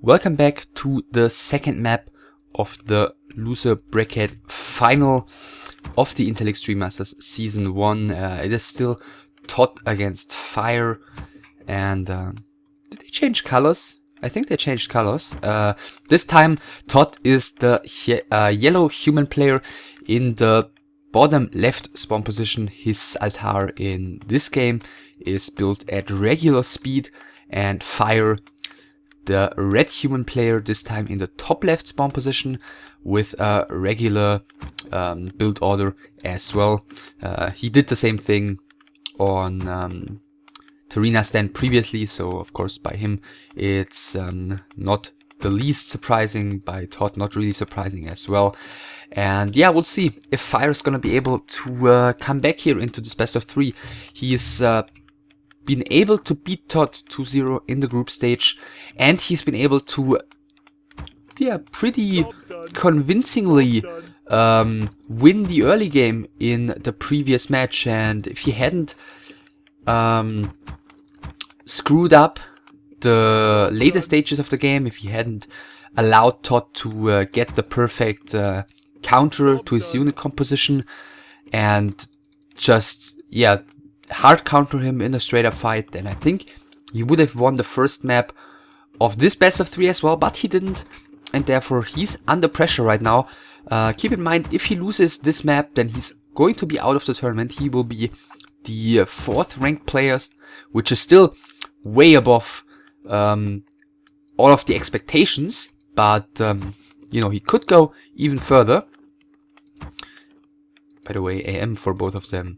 Welcome back to the second map of the loser bracket final of the Intel Extreme Masters Season 1. It is still ToD against Fire, and did they change colors? I think they changed colors. This time ToD is the yellow human player in the bottom left spawn position. His altar in this game is built at regular speed, and Fire, the red human player, this time in the top left spawn position with a regular build order as well. He did the same thing on Tarina stand previously, so of course by him it's not the least surprising, by ToD not really surprising as well. And yeah, we'll see if Fire's gonna be able to come back here into this best of 3. He's been able to beat ToD 2-0 in the group stage, and he's been able to, pretty convincingly win the early game in the previous match. And if he hadn't screwed up the later stages of the game, if he hadn't allowed ToD to get the perfect counter to his unit composition and just, hard counter him in a straight up fight, then I think he would have won the first map of this best of 3 as well, but he didn't, and therefore he's under pressure right now. Keep in mind, if he loses this map, then he's going to be out of the tournament. He will be the 4th ranked player, which is still way above all of the expectations, but he could go even further. By the way, AM for both of them.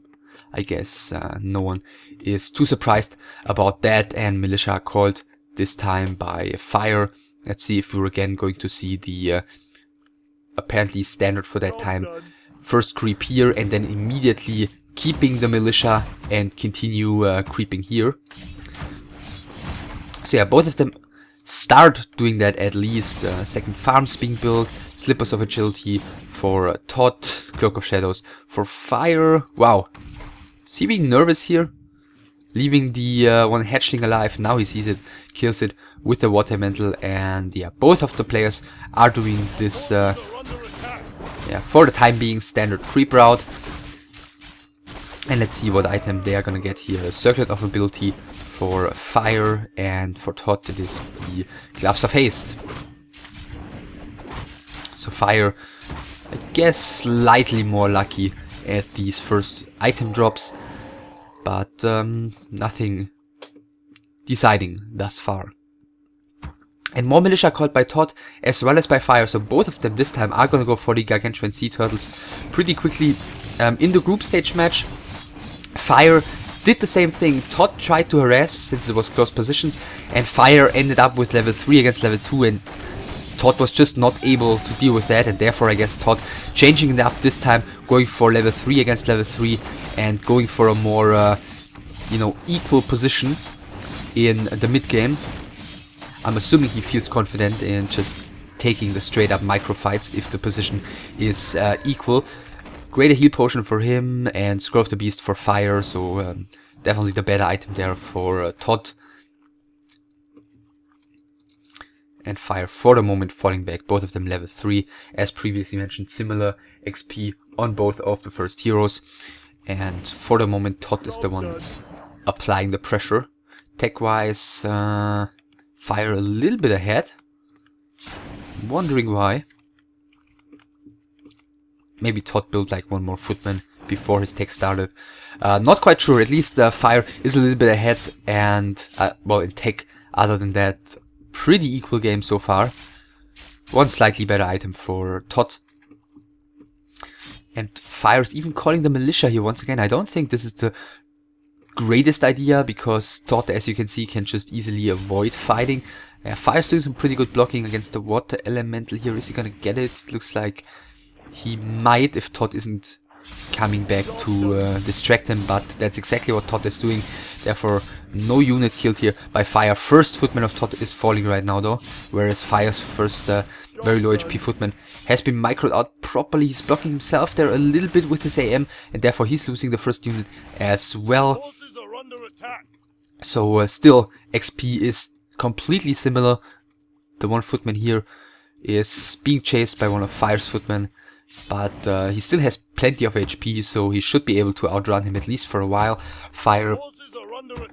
I guess no one is too surprised about that, and Militia called this time by Fire. Let's see if we're again going to see the apparently standard for that time. First creep here and then immediately keeping the Militia and continue creeping here. So yeah, both of them start doing that at least. Second farms being built, Slippers of Agility for ToD, Cloak of Shadows for Fire. Wow. Is he being nervous here? Leaving the one hatchling alive. Now he sees it, kills it with the water mantle, and yeah, both of the players are doing this for the time being standard creep route. And let's see what item they are gonna get here. Circlet of Ability for Fire, and for ToD it is the Gloves of Haste. So Fire, I guess, slightly more lucky at these first item drops, but nothing deciding thus far. And more Militia called by ToD as well as by Fire, so both of them this time are gonna go for the Gargantuan Sea Turtles pretty quickly. In the group stage match, Fire did the same thing. ToD tried to harass since it was close positions, and Fire ended up with level 3 against level 2, and ToD was just not able to deal with that, and therefore I guess ToD changing it up this time, going for level 3 against level 3 and going for a more equal position in the mid game. I'm assuming he feels confident in just taking the straight up micro fights if the position is equal. Greater heal potion for him and Scroll of the Beast for Fire, so definitely the better item there for ToD. And Fire for the moment falling back, both of them level 3, as previously mentioned, similar XP on both of the first heroes. And for the moment ToD is the one applying the pressure. Tech wise, Fire a little bit ahead. I'm wondering why. Maybe ToD built like one more footman before his tech started. Not quite sure, at least Fire is a little bit ahead, and in tech, other than that, pretty equal game so far. One slightly better item for ToD. And Fire's even calling the Militia here once again. I don't think this is the greatest idea, because ToD, as you can see, can just easily avoid fighting. Fire's doing some pretty good blocking against the water elemental here. Is he gonna get it? It looks like he might, if ToD isn't coming back to distract him, but that's exactly what ToD is doing. Therefore, no unit killed here by Fire. First footman of ToD is falling right now though, whereas Fire's first very low HP footman has been microed out properly. He's blocking himself there a little bit with his AM, and therefore he's losing the first unit as well. So still, XP is completely similar. the one footman here is being chased by one of Fire's footmen, but he still has plenty of HP, so he should be able to outrun him at least for a while. Fire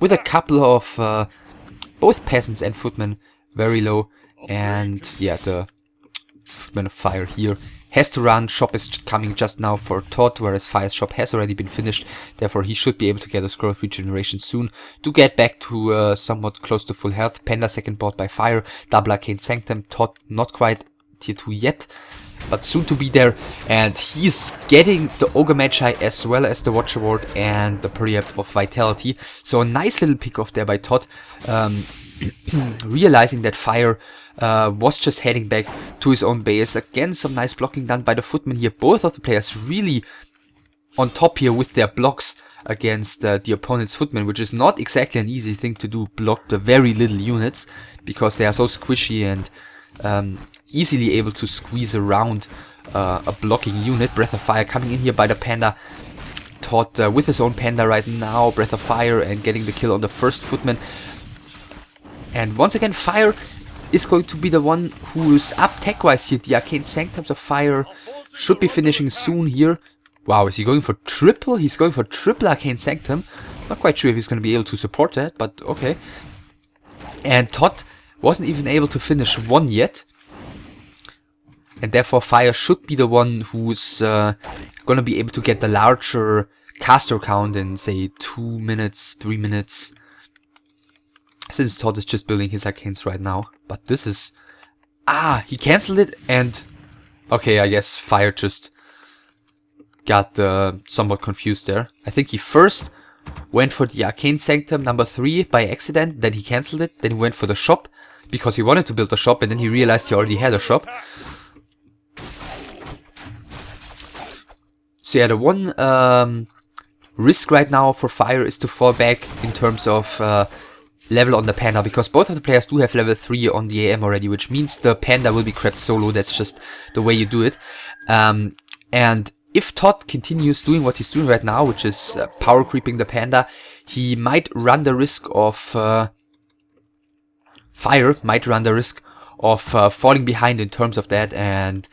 with a couple of both peasants and footmen very low, and yeah, the footman of Fire here has to run. Shop is coming just now for ToD, whereas Fire's shop has already been finished. Therefore, he should be able to get a scroll of regeneration soon to get back to somewhat close to full health. Panda second bought by Fire. Double Arcane Sanctum. ToD not quite tier 2 yet, but soon to be there. And he's getting the Ogre Magi as well as the Watch Award and the Preempt of Vitality. So a nice little pick off there by ToD. Realizing that Fire was just heading back to his own base. Again, some nice blocking done by the footmen here. Both of the players really on top here with their blocks against the opponent's footmen, which is not exactly an easy thing to do. Block the very little units because they are so squishy and easily able to squeeze around a blocking unit. Breath of Fire coming in here by the Panda. ToD with his own Panda right now. Breath of Fire and getting the kill on the first footman. And once again, Fire is going to be the one who's up tech-wise here. The Arcane Sanctums of Fire should be finishing soon here. Wow, is he going for triple? He's going for triple Arcane Sanctum. Not quite sure if he's going to be able to support that, but okay. And ToD wasn't even able to finish one yet. And therefore Fire should be the one who's going to be able to get the larger caster count in, say, 2 minutes, 3 minutes. Since ToD is just building his arcanes right now. But this is... Ah, he cancelled it and... Okay, I guess Fire just got somewhat confused there. I think he first went for the Arcane Sanctum number 3 by accident. Then he cancelled it. Then he went for the shop because he wanted to build a shop. And then he realized he already had a shop. So yeah, the one risk right now for Fire is to fall back in terms of... level on the Panda, because both of the players do have level 3 on the AM already, which means the Panda will be crept solo. That's just the way you do it. And if ToD continues doing what he's doing right now, which is power creeping the Panda, he might run the risk of... Fire might run the risk of falling behind in terms of that, and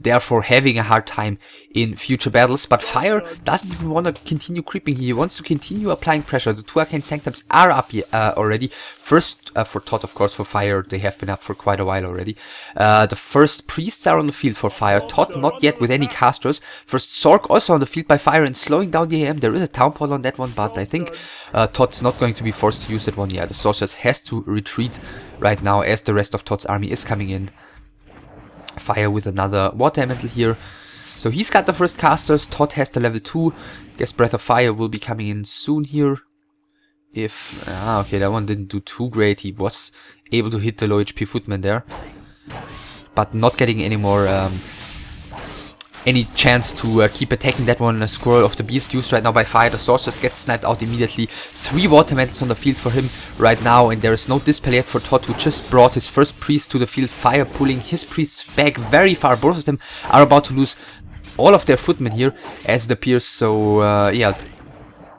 therefore having a hard time in future battles. But Fire doesn't even want to continue creeping. He wants to continue applying pressure. The 2 Arcane Sanctums are up already. First for ToD, of course. For Fire, they have been up for quite a while already. The first priests are on the field for Fire. ToD not yet with any casters. First Sork also on the field by Fire and slowing down the AM. There is a town portal on that one, but I think ToD's not going to be forced to use that one. Yeah, the Sorceress has to retreat right now as the rest of ToD's army is coming in. Fire with another water elemental here. So he's got the first casters. ToD has the level 2. Guess Breath of Fire will be coming in soon here. If... okay, that one didn't do too great. He was able to hit the low HP footman there. But not getting any more... any chance to keep attacking that one. A Scroll of the Beast used right now by Fire. The Sorceress gets sniped out immediately. 3 water elementals on the field for him right now, and there is no dispel yet for ToD, who just brought his first priest to the field. Fire pulling his priests back very far. Both of them are about to lose all of their footmen here, as it appears. So yeah,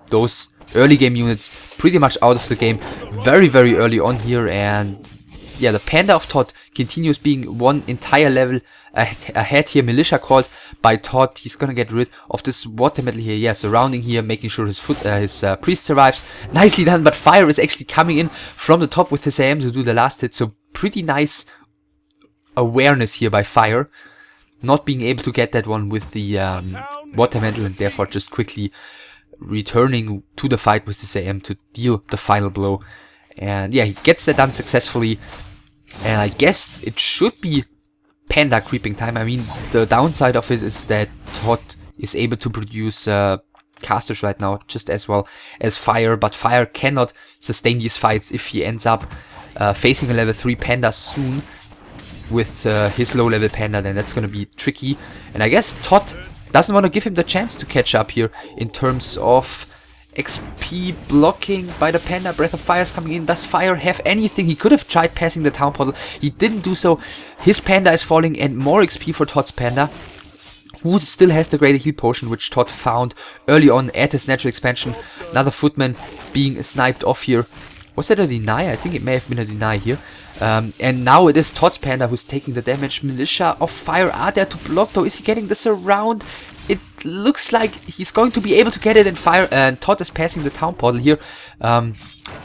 those early game units pretty much out of the game very, very early on here. And yeah, the Panda of ToD continues being one entire level ahead here. Militia called by ToD. He's gonna get rid of this water metal here. Yeah, surrounding here, making sure his priest survives. Nicely done, but Fire is actually coming in from the top with his AM to do the last hit. So pretty nice awareness here by Fire. Not being able to get that one with the water metal, and therefore just quickly returning to the fight with his AM to deal the final blow. And yeah, he gets that done successfully. And I guess it should be Panda creeping time. I mean, the downside of it is that ToD is able to produce casters right now just as well as Fire, but Fire cannot sustain these fights if he ends up facing a level 3 Panda soon with his low level Panda. Then that's going to be tricky, and I guess ToD doesn't want to give him the chance to catch up here in terms of XP blocking by the Panda. Breath of Fire is coming in. Does Fire have anything? He could have tried passing the town portal. He didn't do so. His Panda is falling, and more XP for ToD's Panda, who still has the greater heal potion, which ToD found early on at his natural expansion. Another footman being sniped off here. Was it a deny? I think it may have been a deny here. And now it is ToD's Panda who's taking the damage. Militia of Fire are there to block though. Is he getting this around? It looks like he's going to be able to get it in Fire, and ToD is passing the town portal here.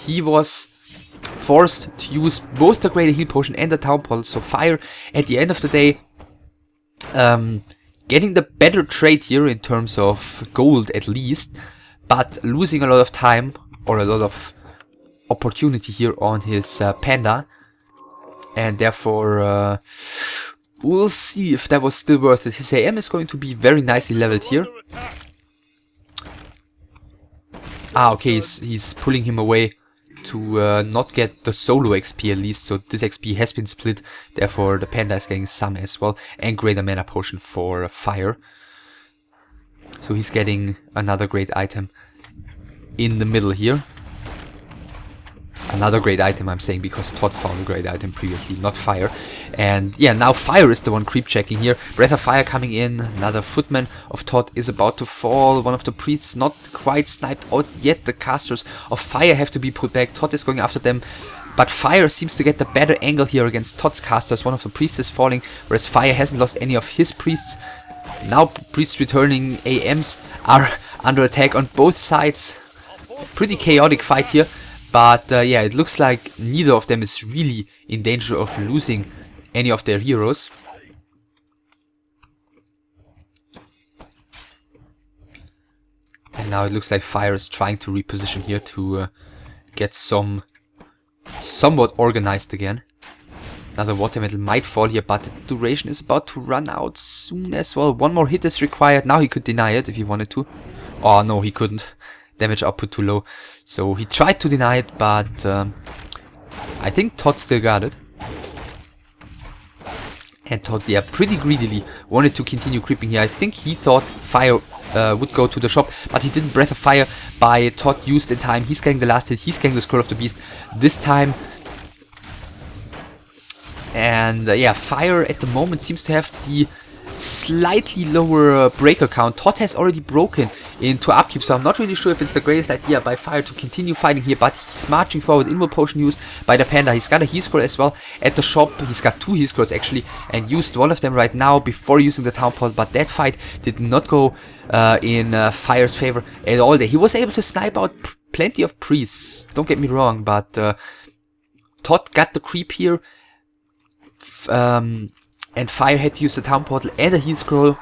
He was forced to use both the Greater Heal Potion and the town portal, so Fire at the end of the day getting the better trade here in terms of gold at least, but losing a lot of time or a lot of opportunity here on his Panda, and therefore we'll see if that was still worth it. His AM is going to be very nicely leveled here. Ah, okay, he's pulling him away to not get the solo XP at least, so this XP has been split, therefore the Panda is getting some as well, and Greater Mana Potion for Fire. So he's getting another great item in the middle here. Another great item, I'm saying, because ToD found a great item previously, not Fire. And yeah, now Fire is the one creep checking here. Breath of Fire coming in. Another footman of ToD is about to fall. One of the priests not quite sniped out yet. The casters of Fire have to be put back. ToD is going after them, but Fire seems to get the better angle here against ToD's casters. One of the priests is falling, whereas Fire hasn't lost any of his priests. Now priests returning AMs are under attack on both sides. Pretty chaotic fight here. But yeah, it looks like neither of them is really in danger of losing any of their heroes. And now it looks like Fire is trying to reposition here to get somewhat organized again. Another water metal might fall here, but the duration is about to run out soon as well. One more hit is required. Now he could deny it if he wanted to. Oh no, he couldn't. Damage output too low. So he tried to deny it, but I think ToD still got it. And ToD, yeah, pretty greedily wanted to continue creeping here. I think he thought Fire would go to the shop, but he didn't. Breath of Fire by ToD used in time. He's getting the last hit. He's getting the Scroll of the Beast this time. And yeah, Fire at the moment seems to have the slightly lower breaker count. ToD has already broken into upkeep, so I'm not really sure if it's the greatest idea by Fire to continue fighting here, but he's marching forward. Inward Potion used by the Panda. He's got a heal scroll as well at the shop. He's got 2 heal scrolls actually, and used one of them right now before using the town portal, but that fight did not go in Fire's favor at all. He was able to snipe out plenty of priests, don't get me wrong, but ToD got the creep here. And Fire had to use the town portal and a heal scroll,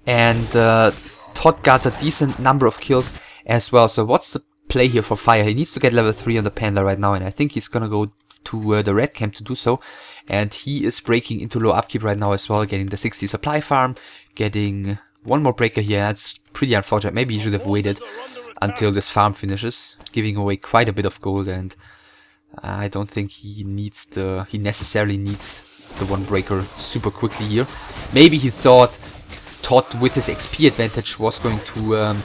and ToD got a decent number of kills as well. So what's the play here for Fire? He needs to get level 3 on the Panda right now, and I think he's gonna go to the red camp to do so. And he is breaking into low upkeep right now as well, getting the 60 supply farm, getting one more breaker here. That's pretty unfortunate. Maybe he should have waited until this farm finishes, giving away quite a bit of gold, and I don't think he necessarily needs the one breaker super quickly here. Maybe he thought ToD with his XP advantage was going to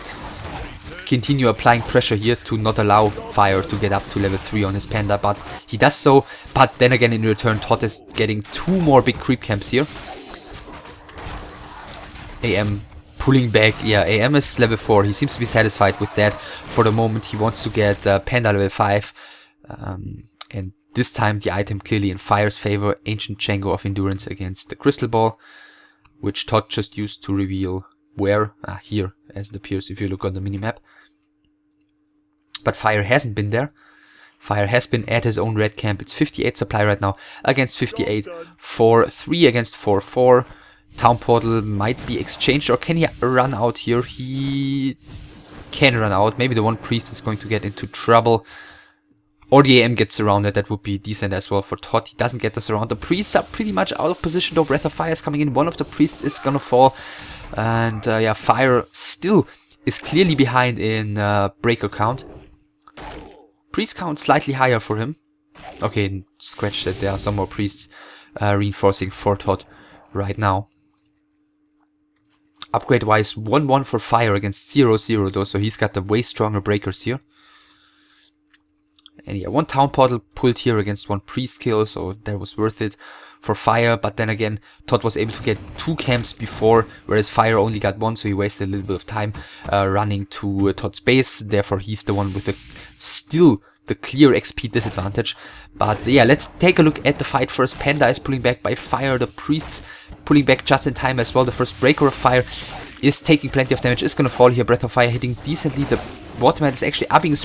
continue applying pressure here to not allow Fire to get up to level 3 on his Panda, but he does so. But then again, in return, ToD is getting 2 more big creep camps here. AM pulling back. Yeah, AM is level 4. He seems to be satisfied with that for the moment. He wants to get Panda level 5. And this time the item clearly in Fire's favor. Ancient Django of Endurance against the Crystal Ball, which ToD just used to reveal where. Here, as it appears if you look on the minimap. But Fire hasn't been there. Fire has been at his own red camp. It's 58 supply right now against 58. 4-3 against 4-4. Town portal might be exchanged, or can he run out here? He can run out. Maybe the one priest is going to get into trouble. Or the AM gets surrounded. That would be decent as well for ToD. He doesn't get the surround. The priests are pretty much out of position though. Breath of Fire is coming in. One of the priests is gonna fall. And yeah, Fire still is clearly behind in breaker count. Priest count slightly higher for him. Okay, scratch that. There are some more priests reinforcing for ToD right now. Upgrade wise, 1-1 for Fire against 0-0 though. So he's got the way stronger breakers here. And yeah, one town portal pulled here against one priest kill, so that was worth it for Fire. But then again, ToD was able to get 2 camps before, whereas Fire only got 1, so he wasted a little bit of time running to ToD's base. Therefore, he's the one with the still the clear XP disadvantage. But yeah, let's take a look at the fight first. Panda is pulling back by fire. The priests pulling back just in time as well. The first breaker of fire is taking plenty of damage. Is going to fall here. Breath of fire hitting decently. The waterman is actually being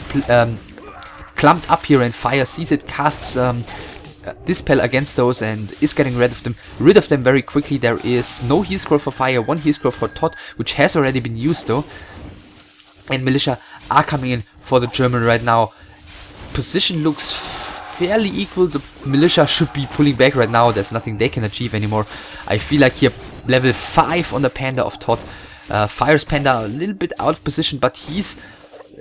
clumped up here, and fire sees it, casts Dispel against those and is getting rid of them very quickly. There is no heal scroll for fire, one heal scroll for ToD, which has already been used though. And militia are coming in for the German right now. Position looks fairly equal. The militia should be pulling back right now. There's nothing they can achieve anymore. I feel like here level 5 on the Panda of ToD. Fire's Panda a little bit out of position, but he's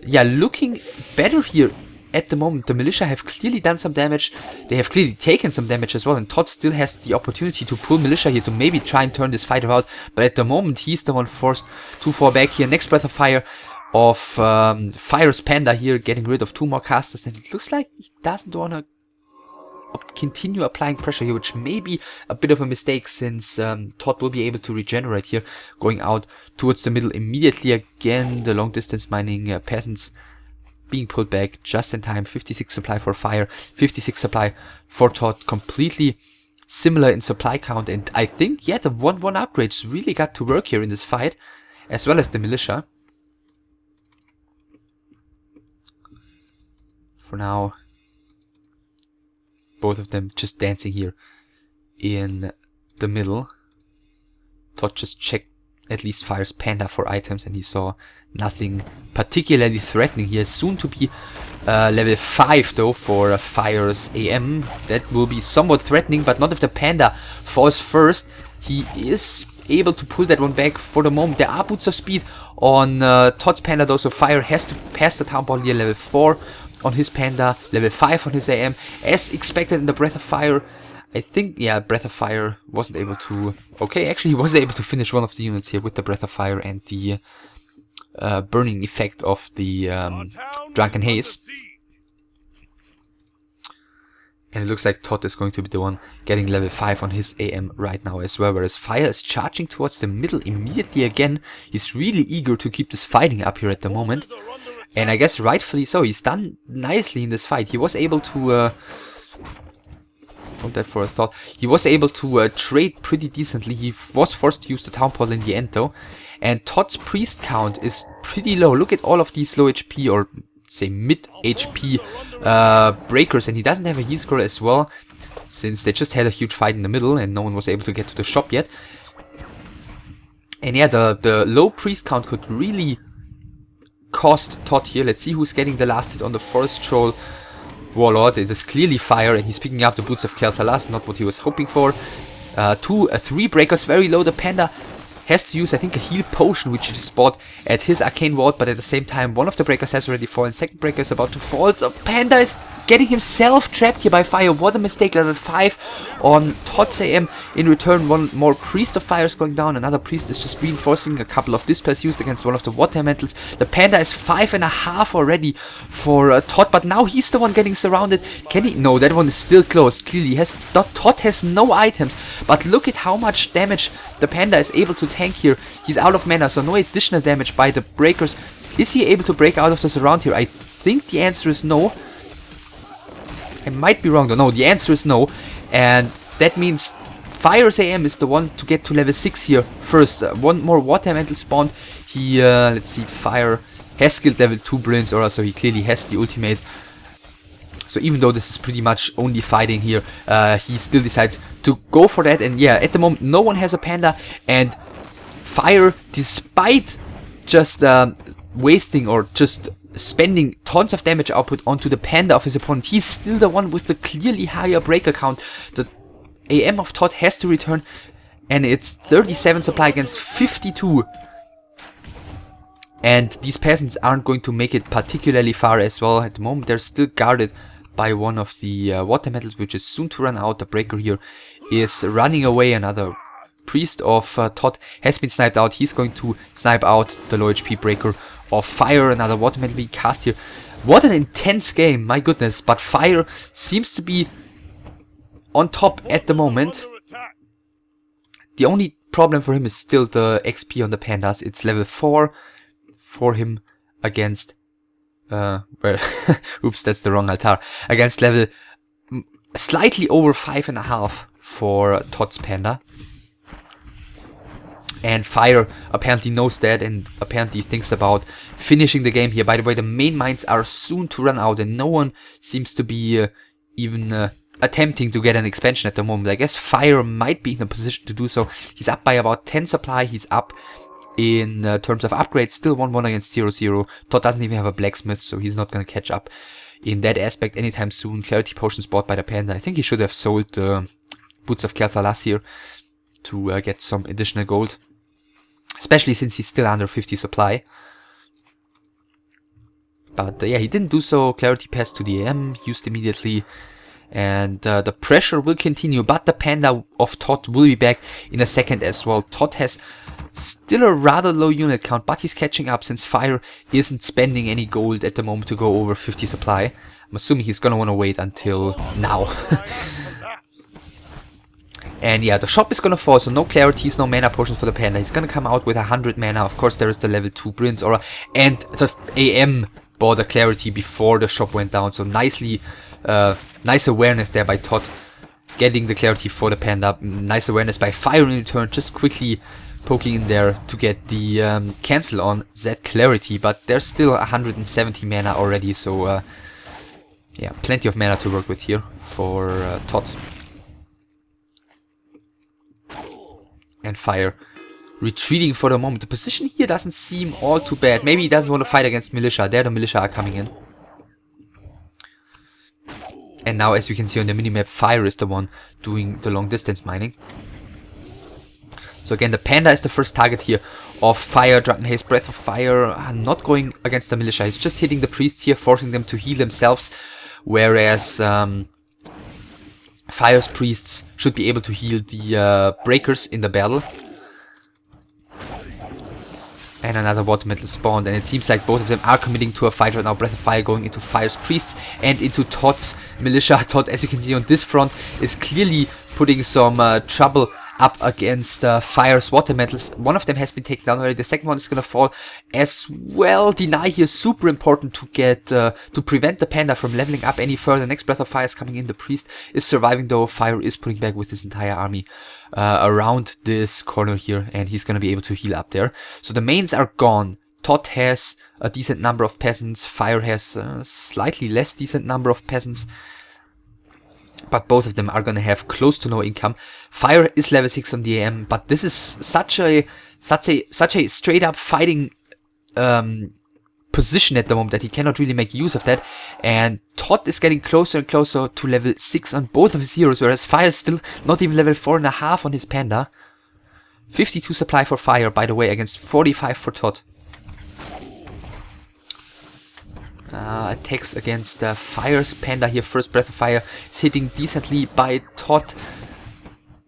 looking better here at the moment. The militia have clearly done some damage. They have clearly taken some damage as well, and ToD still has the opportunity to pull militia here to maybe try and turn this fight around. But at the moment he's the one forced to fall back here. Next breath of fire of Fire's Panda here, getting rid of 2 more casters, and it looks like he doesn't want to continue applying pressure here, which may be a bit of a mistake, since ToD will be able to regenerate here, going out towards the middle immediately. Again, the long distance mining peasants being pulled back just in time. 56 supply for Fire, 56 supply for ToD, completely similar in supply count. And I think, the 1-1 upgrades really got to work here in this fight, as well as the militia. For now, both of them just dancing here in the middle. ToD just checked at least Fire's Panda for items, and he saw nothing particularly threatening here. Soon to be level 5 though for Fire's AM. That will be somewhat threatening, but not if the Panda falls first. He is able to pull that one back for the moment. There are boots of speed on ToD's Panda though, so Fire has to pass the town ball here. Level 4 on his Panda, level 5 on his AM, as expected in the Breath of Fire. I think, Breath of Fire wasn't able to... Okay, actually he was able to finish one of the units here with the Breath of Fire and the burning effect of the Drunken Haze. And it looks like ToD is going to be the one getting level 5 on his AM right now as well, whereas Fire is charging towards the middle immediately again. He's really eager to keep this fighting up here at the moment. And I guess rightfully so. He's done nicely in this fight. He was able to... hold that for a thought. He was able to trade pretty decently. He was forced to use the town portal in the end though. And ToD's priest count is pretty low. Look at all of these low HP, or say mid HP breakers. And he doesn't have a heal scroll as well, since they just had a huge fight in the middle and no one was able to get to the shop yet. And the low priest count could really cost ToD here. Let's see who's getting the last hit on the Forest Troll Warlord. It is clearly Fire, and he's picking up the Boots of Kel'Thalas, not what he was hoping for. 3 breakers, very low. The Panda has to use, I think, a heal potion, which he just bought at his Arcane Vault, but at the same time, one of the breakers has already fallen. Second breaker is about to fall. The Panda is getting himself trapped here by Fire. What a mistake. Level 5 on ToD's AM. In return, one more Priest of Fire is going down. Another Priest is just reinforcing. A couple of Dispels used against one of the Water Elementals. The Panda is 5.5 already for ToD, but now he's the one getting surrounded. Can he? No, that one is still close. Clearly, ToD has no items, but look at how much damage the Panda is able to tank here. He's out of mana, so no additional damage by the breakers. Is he able to break out of the surround here? I think the answer is no. I might be wrong though. No, the answer is no. And that means Fire's AM is the one to get to level 6 here first. One more Water Elemental spawned. He, let's see, Fire has skilled level 2 Brilliance Aura, so he clearly has the ultimate. So even though this is pretty much only fighting here, he still decides to go for that. And at the moment no one has a Panda, and Fire, despite just wasting or just spending tons of damage output onto the Panda of his opponent, he's still the one with the clearly higher breaker count. The AM of ToD has to return, and it's 37 supply against 52. And these peasants aren't going to make it particularly far as well. At the moment they're still guarded by one of the water metals, which is soon to run out. The breaker here is running away. Another Priest of ToD has been sniped out. He's going to snipe out the low HP breaker of Fire. Another water metal being cast here. What an intense game, my goodness. But Fire seems to be on top at the moment. The only problem for him is still the XP on the Pandas. It's level 4 for him against well, oops, that's the wrong altar. Against level slightly over 5.5 for ToD's Panda. And Fire apparently knows that and apparently thinks about finishing the game here. By the way, the main mines are soon to run out and no one seems to be even attempting to get an expansion at the moment. I guess Fire might be in a position to do so. He's up by about 10 supply. He's up in terms of upgrades. Still 1-1 against 0-0. ToD doesn't even have a blacksmith, so he's not going to catch up in that aspect anytime soon. Clarity potions bought by the Panda. I think he should have sold the Boots of Kel'Thalas here to get some additional gold. Especially since he's still under 50 supply. But yeah, he didn't do so. Clarity pass to the AM, used immediately. And the pressure will continue. But the Panda of ToD will be back in a second as well. ToD has still a rather low unit count, but he's catching up since Fire isn't spending any gold at the moment to go over 50 supply. I'm assuming he's gonna want to wait until now. And yeah, the shop is gonna fall, so no clarities, no mana potions for the Panda. He's gonna come out with 100 mana. Of course, there is the level 2 Brilliance Aura, and the AM bought a clarity before the shop went down. So nicely, nice awareness there by ToD, getting the clarity for the Panda. Nice awareness by Fire in return, just quickly poking in there to get the cancel on that clarity. But there's still 170 mana already, so yeah, plenty of mana to work with here for ToD. And Fire retreating for the moment. The position here doesn't seem all too bad. Maybe he doesn't want to fight against Militia. There the Militia are coming in. And now, as you can see on the minimap, Fire is the one doing the long distance mining. So again, the Panda is the first target here of Fire. Drunken Haste, Breath of Fire, not going against the Militia. He's just hitting the priests here, forcing them to heal themselves. Whereas Fire's priests should be able to heal the breakers in the battle. And another water metal spawned, and it seems like both of them are committing to a fight right now. Breath of Fire going into Fire's priests and into ToD's Militia. ToD, as you can see on this front, is clearly putting some trouble up against Fire's water metals. One of them has been taken down already. The second one is going to fall as well. Deny here, super important to get to prevent the Panda from leveling up any further. Next Breath of Fire is coming in. The priest is surviving though. Fire is putting back with his entire army around this corner here, and he's going to be able to heal up there. So the mains are gone. ToD has a decent number of peasants. Fire has a slightly less decent number of peasants. But both of them are going to have close to no income. Fire is level 6 on the AM, but this is such a straight up fighting position at the moment that he cannot really make use of that. And ToD is getting closer and closer to level 6 on both of his heroes, whereas Fire is still not even level 4.5 on his Panda. 52 supply for Fire, by the way, against 45 for ToD. Attacks against Fire's Panda here. First Breath of Fire is hitting decently by ToD.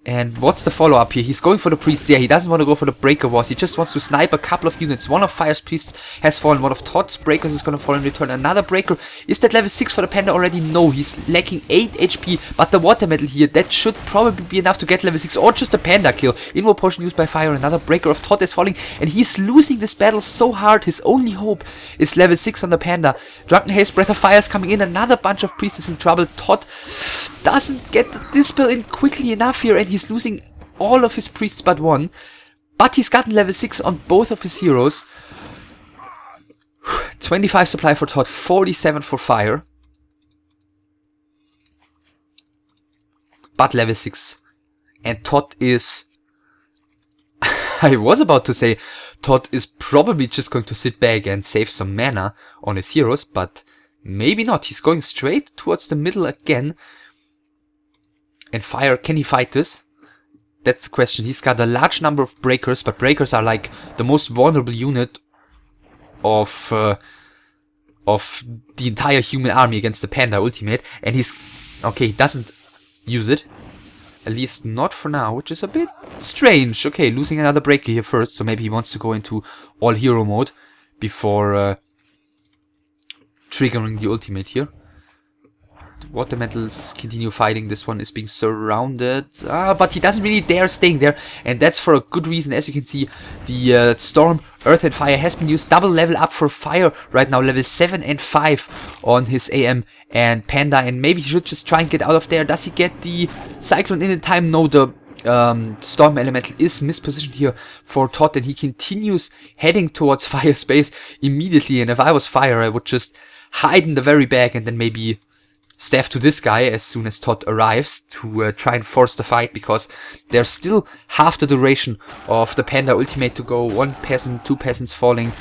And what's the follow-up here? He's going for the priest. Yeah, he doesn't want to go for the breaker wars. He just wants to snipe a couple of units. One of Fire's priests has fallen. One of ToD's breakers is going to fall in return. Another breaker. Is that level 6 for the Panda already? No, he's lacking 8 HP. But the water metal here, that should probably be enough to get level 6. Or just a Panda kill. Invo potion used by Fire. Another breaker of ToD is falling. And he's losing this battle so hard. His only hope is level 6 on the Panda. Drunken Haste, Breath of Fire is coming in. Another bunch of priests is in trouble. ToD doesn't get the dispel in quickly enough here, and he's losing all of his priests but one. But he's gotten level 6 on both of his heroes. 25 supply for ToD, 47 for Fire. But level 6. And ToD is... I was about to say ToD is probably just going to sit back and save some mana on his heroes, but maybe not. He's going straight towards the middle again. And Fire, can he fight this? That's the question. He's got a large number of breakers, but breakers are like the most vulnerable unit of the entire human army against the Panda ultimate. And he's... okay, he doesn't use it. At least not for now, which is a bit strange. Okay, losing another breaker here first, so maybe he wants to go into all hero mode before triggering the ultimate here. Water metals continue fighting. This one is being surrounded. But he doesn't really dare staying there. And that's for a good reason. As you can see, the Storm Earth and Fire has been used. Double level up for Fire right now, level 7 and 5 on his AM and Panda, and maybe he should just try and get out of there. Does he get the Cyclone in time? No, the Storm Elemental is mispositioned here for ToD, and he continues heading towards Fire space immediately. And if I was Fire, I would just hide in the very back and then maybe staff to this guy as soon as ToD arrives to try and force the fight, because there's still half the duration of the Panda ultimate to go. 1 peasant, 2 peasants falling,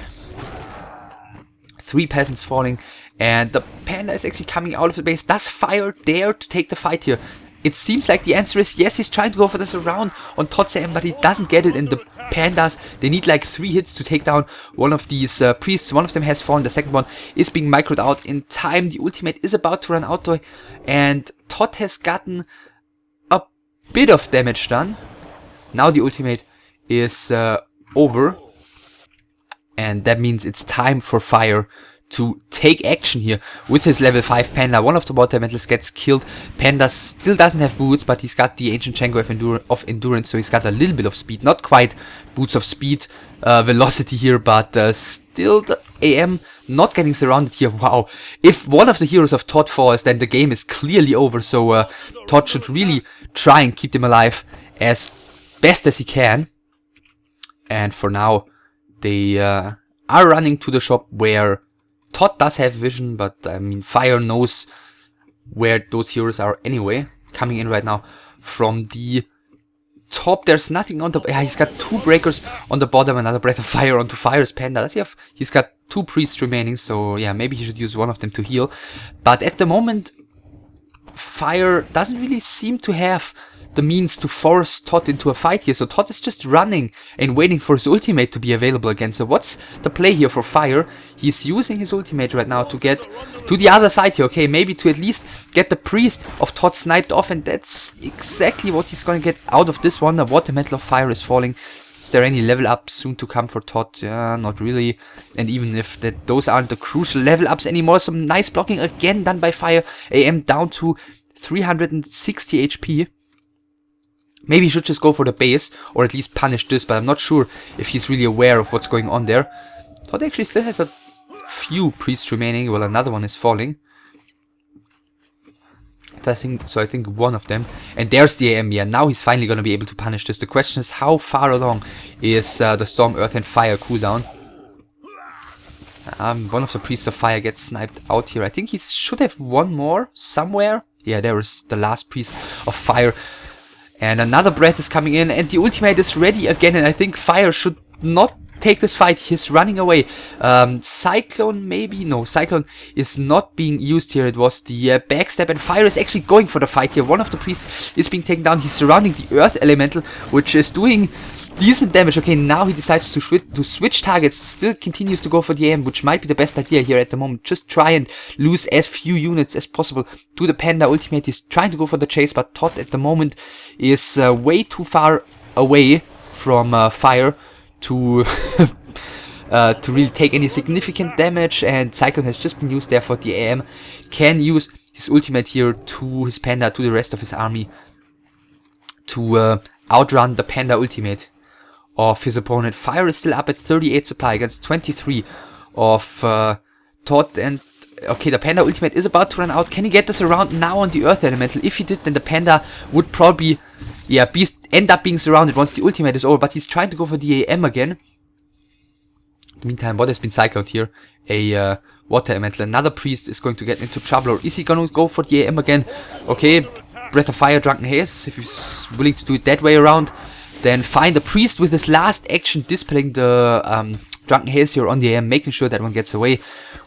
3 peasants falling, and the Panda is actually coming out of the base. Does Fire dare to take the fight here? It seems like the answer is yes. He's trying to go for the surround on ToD's AM, but he doesn't get it, and the Pandas, they need like 3 hits to take down one of these priests. One of them has fallen, the second one is being microed out in time. The ultimate is about to run out though, and ToD has gotten a bit of damage done. Now the ultimate is over, and that means it's time for Fire to take action here with his level 5 Panda. One of the water elementals gets killed. Panda still doesn't have boots, but he's got the Ancient Django of Endurance, so he's got a little bit of speed. Not quite boots of speed velocity here, but still the AM not getting surrounded here. Wow, if one of the heroes of ToD falls, then the game is clearly over, so ToD should really try and keep them alive as best as he can. And for now, they are running to the shop where ToD does have vision, but I mean Fire knows where those heroes are anyway. Coming in right now from the top. There's nothing on the... Yeah, he's got 2 breakers on the bottom. Another Breath of Fire onto Fire's Panda. Does he have... He's got 2 priests remaining, so yeah, maybe he should use one of them to heal. But at the moment, Fire doesn't really seem to have the means to force ToD into a fight here. So ToD is just running and waiting for his ultimate to be available again. So what's the play here for Fire? He's using his ultimate right now to get to the other side here. Okay, maybe to at least get the priest of ToD sniped off, and that's exactly what he's going to get out of this one. The Water Metal of Fire is falling. Is there any level up soon to come for ToD? Yeah, not really. And even if those aren't the crucial level ups anymore. Some nice blocking again done by Fire. AM down to 360 HP. Maybe he should just go for the base, or at least punish this, but I'm not sure if he's really aware of what's going on there. ToD actually still has a few priests remaining. Well, another one is falling. I think one of them. And there's the AM. Yeah, now he's finally going to be able to punish this. The question is, how far along is the Storm, Earth and Fire cooldown? One of the priests of Fire gets sniped out here. I think he should have one more somewhere. Yeah, there is the last priest of Fire. And another breath is coming in, and the ultimate is ready again, and I think Fire should not take this fight. He's running away. Cyclone maybe? No, Cyclone is not being used here. It was the backstab, and Fire is actually going for the fight here. One of the priests is being taken down. He's surrounding the Earth Elemental, which is doing decent damage. Okay, now he decides to switch targets. Still continues to go for the AM, which might be the best idea here at the moment. Just try and lose as few units as possible to the Panda ultimate. He's trying to go for the chase, but ToD at the moment is way too far away from Fire to to really take any significant damage, and Cyclone has just been used there for the AM. Can use his ultimate here to his Panda, to the rest of his army, to outrun the Panda ultimate of his opponent. Fire is still up at 38 supply against 23 of ToD, and okay, the Panda ultimate is about to run out. Can he get this around now on the Earth Elemental? If he did, then the Panda would probably, yeah, end up being surrounded once the ultimate is over, but he's trying to go for the AM again. In the meantime, what has been cycled here? A Water Elemental. Another priest is going to get into trouble, or is he going to go for the AM again? Okay, Breath of Fire, Drunken Haze, if he's willing to do it that way around. Then find the priest with his last action, dispelling the Drunken Haze here on the AM, making sure that one gets away,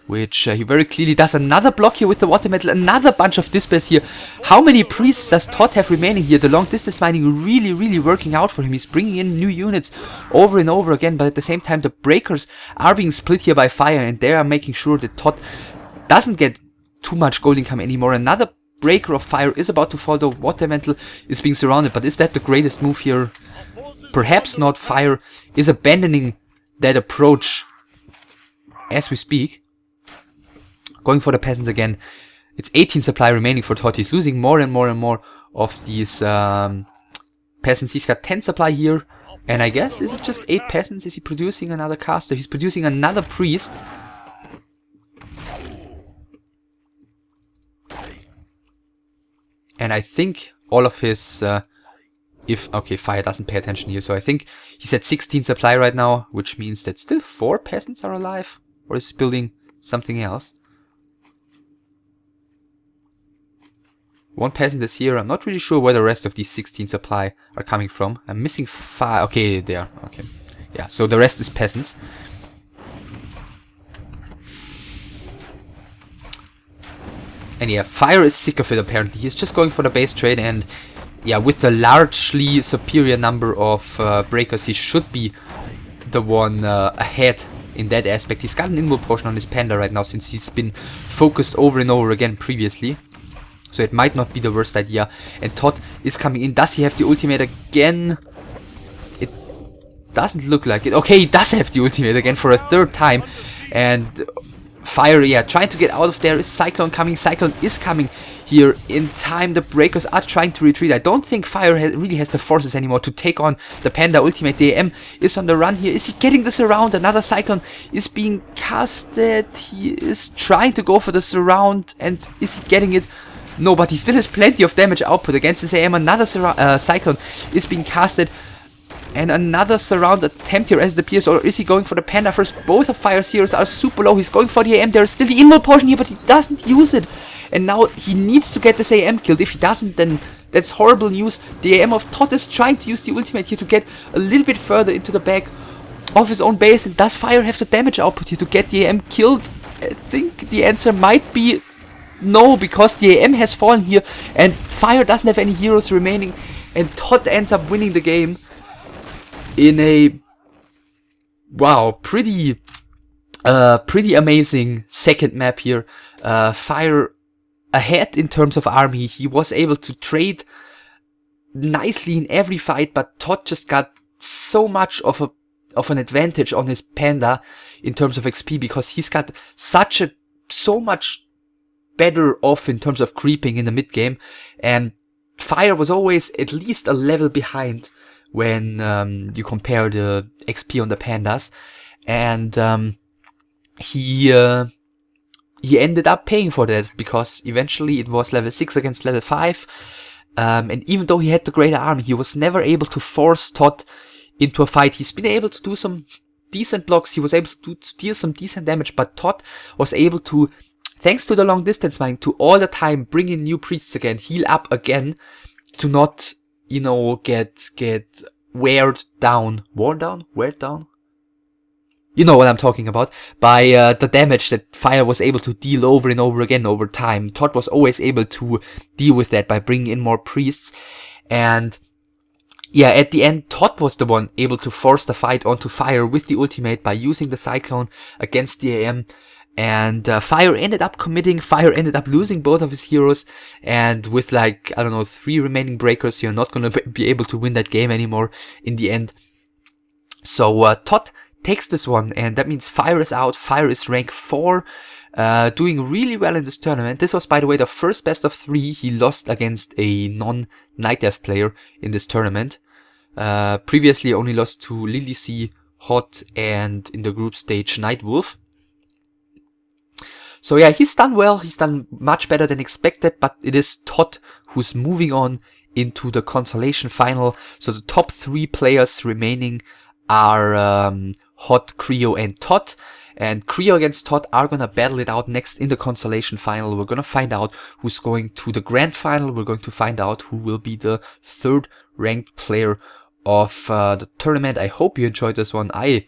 which he very clearly does. Another block here with the Water Metal, another bunch of dispels here. How many priests does ToD have remaining here? The long distance mining really working out for him. He's bringing in new units over and over again, but at the same time the breakers are being split here by Fire, and they are making sure that ToD doesn't get too much gold income anymore. Another breaker of Fire is about to fall, though. Water Metal is being surrounded, but is that the greatest move here? Perhaps not. Fire is abandoning that approach as we speak. Going for the peasants again. It's 18 supply remaining for ToD. He's losing more and more of these peasants. He's got 10 supply here. And I guess, is it just 8 peasants? Is he producing another caster? He's producing another priest. And I think all of his... okay, fire doesn't pay attention here, so I think he's at 16 supply right now, which means that still 4 peasants are alive? Or is he building something else? 1 peasant is here. I'm not really sure where the rest of these 16 supply are coming from. I'm missing 5. Okay, there. Okay. Yeah, so the rest is peasants. And yeah, Fire is sick of it apparently. He's just going for the base trade, and yeah, with the largely superior number of breakers, he should be the one ahead in that aspect. He's got an invul potion on his panda right now, since he's been focused over and over again previously. So it might not be the worst idea. And ToD is coming in. Does he have the ultimate again? It doesn't look like it. Okay, he does have the ultimate again for a 3rd time. And Fire, yeah, trying to get out of there. Is Cyclone coming? Cyclone is coming here in time. The breakers are trying to retreat. I don't think Fire really has the forces anymore to take on the Panda ultimate. The AM is on the run here. Is he getting the surround? Another Cyclone is being casted. He is trying to go for the surround. And is he getting it? No, but he still has plenty of damage output against his AM. Another Cyclone is being casted. And another surround attempt here as it appears. Or is he going for the Panda first? Both of Fire's heroes are super low. He's going for the AM. There's still the invul potion here, but he doesn't use it. And now he needs to get this AM killed. If he doesn't, then that's horrible news. The AM of ToD is trying to use the ultimate here to get a little bit further into the back of his own base. And does Fire have the damage output here to get the AM killed? I think the answer might be no, because the AM has fallen here and Fire doesn't have any heroes remaining, and ToD ends up winning the game in a, wow, pretty amazing second map here. Fire ahead in terms of army. He was able to trade nicely in every fight, but ToD just got so much of an advantage on his Panda in terms of XP, because he's got so much better off in terms of creeping in the mid game, and Fire was always at least a level behind when you compare the XP on the Pandas, and he ended up paying for that, because eventually it was level 6 against level 5, and even though he had the greater army, he was never able to force ToD into a fight. He's been able to do some decent blocks, he was able to deal some decent damage, but ToD was able to, thanks to the long distance mining, to all the time bring in new priests again, heal up again, to not, you know, get wear down. You know what I'm talking about, by the damage that Fire was able to deal over and over again over time. ToD was always able to deal with that by bringing in more priests, and yeah, at the end, ToD was the one able to force the fight onto Fire with the ultimate by using the Cyclone against the AM. And Fire ended up committing, Fire ended up losing both of his heroes, and with like, I don't know, 3 remaining breakers, you're not gonna be able to win that game anymore in the end. So ToD takes this one, and that means Fire is out. Fire is rank 4, doing really well in this tournament. This was, by the way, the first best of 3 he lost against a non-Night Elf player in this tournament. Previously only lost to Lilicy, Hot, and in the group stage Nightwolf. So yeah, he's done well, he's done much better than expected, but it is ToD who's moving on into the consolation final. So the top 3 players remaining are Hot, Creo, and ToD. And Creo against ToD are gonna battle it out next in the consolation final. We're gonna find out who's going to the grand final. We're going to find out who will be the 3rd ranked player of the tournament. I hope you enjoyed this one. I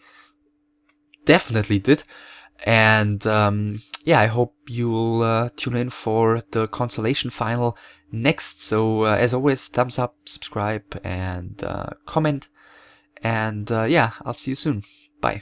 definitely did. And yeah, I hope you'll tune in for the consolation final next. So as always, thumbs up, subscribe, and comment. And yeah, I'll see you soon. Bye.